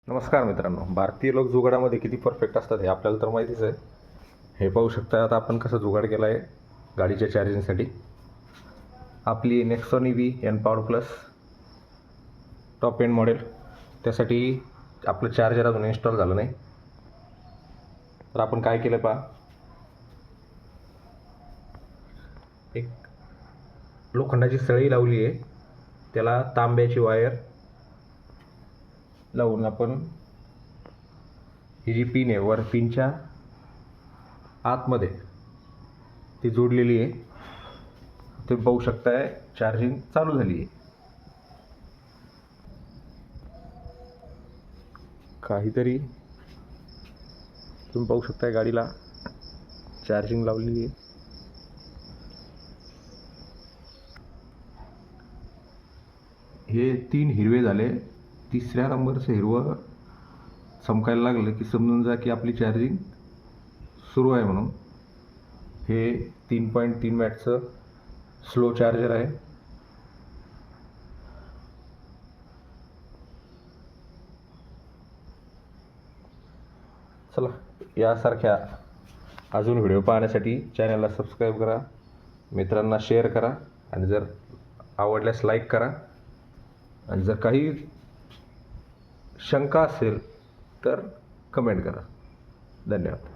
नमस्कार मित्रांनो, भारतीय लोक जुगाडामध्ये किती परफेक्ट असतात हे आपल्याला तर माहितीच आहे. हे पाहू शकता आता आपण कसं जुगाड केला आहे गाडीच्या चार्जिंगसाठी. आपली Nexon EV N Power Plus top end model, त्यासाठी आपलं चार्जर अजून इन्स्टॉल झालं नाही. तर आपण काय केलं पहा, एक लोखंडाची सळई लावली आहे, त्याला तांब्याची वायर लावून आपण ही जी पिन आहे वर पिनच्या आतमध्ये ती जोडलेली आहे. तुम्ही पाहू शकताय चार्जिंग चालू झाली आहे. काहीतरी तुम्ही पाहू शकताय गाडीला चार्जिंग लावलेली आहे. हे 3 हिरवे झाले, तिसऱ्या नंबरचं हिरवं चमकायला लागलं की समजून जा की आपली चार्जिंग सुरू आहे म्हणून. हे 3.3 वॅटचं स्लो चार्जर आहे. चला, यासारख्या अजून व्हिडिओ पाहण्यासाठी चॅनलला सबस्क्राईब करा, मित्रांना शेअर करा आणि जर आवडल्यास लाईक करा. आणि जर काही शंका असेल तर कमेंट करा. धन्यवाद.